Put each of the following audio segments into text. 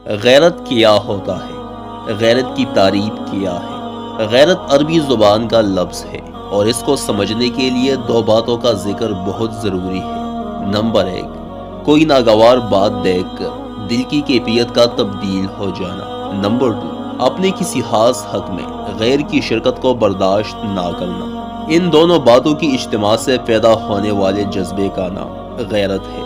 غیرت کیا ہوتا ہے؟ غیرت کی تعریف کیا ہے؟ غیرت عربی زبان کا لفظ ہے اور اس کو سمجھنے کے لیے دو باتوں کا ذکر بہت ضروری ہے۔ نمبر 1، کوئی ناگوار بات دیکھ کر دل کی کیفیت کا تبدیل ہو جانا۔ نمبر 2، اپنے کسی خاص حق میں غیر کی شرکت کو برداشت نہ کرنا۔ ان دونوں باتوں کی اجتماع سے پیدا ہونے والے جذبے کا نام غیرت ہے۔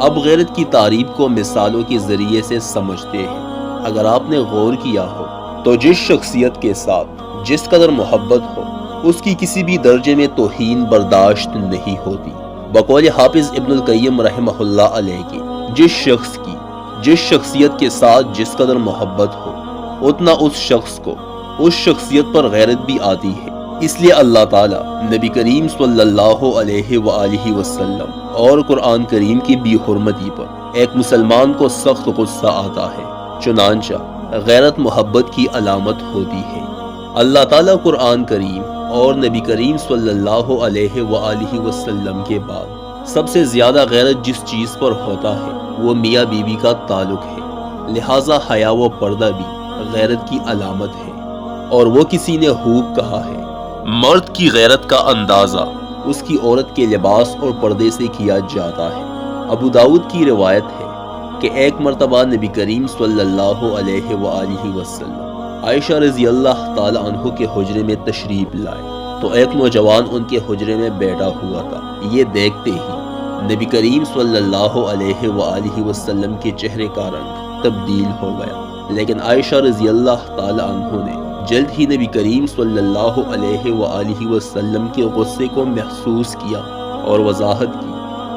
اب غیرت کی تعریف کو مثالوں کے ذریعے سے سمجھتے ہیں۔ اگر آپ نے غور کیا ہو تو جس شخصیت کے ساتھ جس قدر محبت ہو اس کی کسی بھی درجے میں توہین برداشت نہیں ہوتی۔ بقول حافظ ابن القیم رحمہ اللہ علیہ کی جس شخصیت کے ساتھ جس قدر محبت ہو اتنا اس شخص کو اس شخصیت پر غیرت بھی آتی ہے۔ اس لیے اللہ تعالیٰ نبی کریم صلی اللہ علیہ وآلہ وسلم اور قرآن کریم کی بے حرمتی پر ایک مسلمان کو سخت غصہ آتا ہے۔ چنانچہ غیرت محبت کی علامت ہوتی ہے۔ اللہ تعالیٰ قرآن کریم اور نبی کریم صلی اللہ علیہ وآلہ وسلم کے بعد سب سے زیادہ غیرت جس چیز پر ہوتا ہے وہ میاں بیوی کا تعلق ہے، لہٰذا حیا و پردہ بھی غیرت کی علامت ہے۔ اور وہ کسی نے خوب کہا ہے، مرد کی غیرت کا اندازہ اس کی عورت کے لباس اور پردے سے کیا جاتا ہے۔ ابو داؤد کی روایت ہے کہ ایک مرتبہ نبی کریم صلی اللہ علیہ وآلہ وسلم عائشہ رضی اللہ تعالی عنہ کے حجرے میں تشریف لائے تو ایک نوجوان ان کے حجرے میں بیٹھا ہوا تھا۔ یہ دیکھتے ہی نبی کریم صلی اللہ علیہ وآلہ وسلم کے چہرے کا رنگ تبدیل ہو گیا، لیکن عائشہ رضی اللہ تعالی عنہ نے جلد ہی نبی کریم صلی اللہ علیہ وآلہ وسلم کے غصے کو محسوس کیا اور وضاحت کی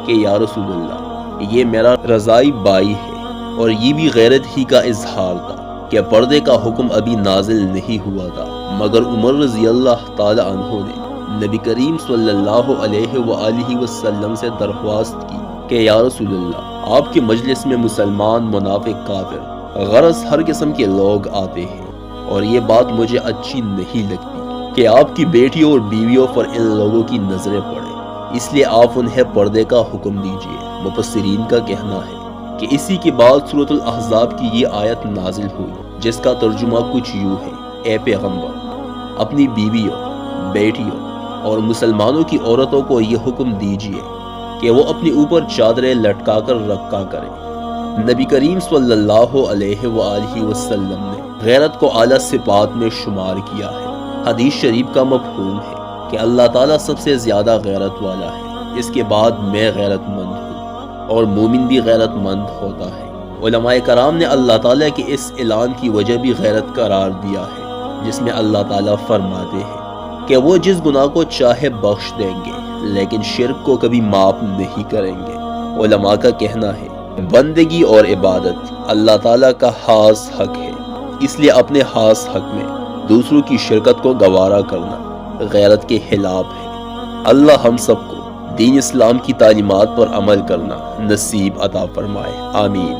کہ یا رسول اللہ، یہ میرا رضائی بائی ہے اور یہ بھی غیرت ہی کا اظہار تھا کہ پردے کا حکم ابھی نازل نہیں ہوا تھا، مگر عمر رضی اللہ تعالی عنہ نے نبی کریم صلی اللہ علیہ وآلہ وسلم سے درخواست کی کہ یا رسول اللہ، آپ کے مجلس میں مسلمان، منافق، کافر، غرض ہر قسم کے لوگ آتے ہیں اور یہ بات مجھے اچھی نہیں لگتی کہ آپ کی بیٹیوں اور بیویوں پر ان لوگوں کی نظریں پڑیں، اس لیے آپ انہیں پردے کا حکم دیجیے۔ مفسرین کا کہنا ہے کہ اسی کے بعد سورۃ الاحزاب کی یہ آیت نازل ہوئی جس کا ترجمہ کچھ یوں ہے، اے پیغمبر، اپنی بیویوں، بیٹیوں اور مسلمانوں کی عورتوں کو یہ حکم دیجیے کہ وہ اپنے اوپر چادریں لٹکا کر رکھا کریں۔ نبی کریم صلی اللہ علیہ وآلہ وسلم نے غیرت کو اعلیٰ صفات میں شمار کیا ہے۔ حدیث شریف کا مفہوم ہے کہ اللہ تعالیٰ سب سے زیادہ غیرت والا ہے، اس کے بعد میں غیرت مند ہوں اور مومن بھی غیرت مند ہوتا ہے۔ علماء کرام نے اللہ تعالیٰ کے اس اعلان کی وجہ بھی غیرت قرار دیا ہے، جس میں اللہ تعالیٰ فرماتے ہیں کہ وہ جس گناہ کو چاہے بخش دیں گے لیکن شرک کو کبھی معاف نہیں کریں گے۔ علماء کا کہنا ہے بندگی اور عبادت اللہ تعالیٰ کا خاص حق ہے، اس لیے اپنے خاص حق میں دوسروں کی شرکت کو گوارا کرنا غیرت کے خلاف ہے۔ اللہ ہم سب کو دین اسلام کی تعلیمات پر عمل کرنا نصیب عطا فرمائے، آمین۔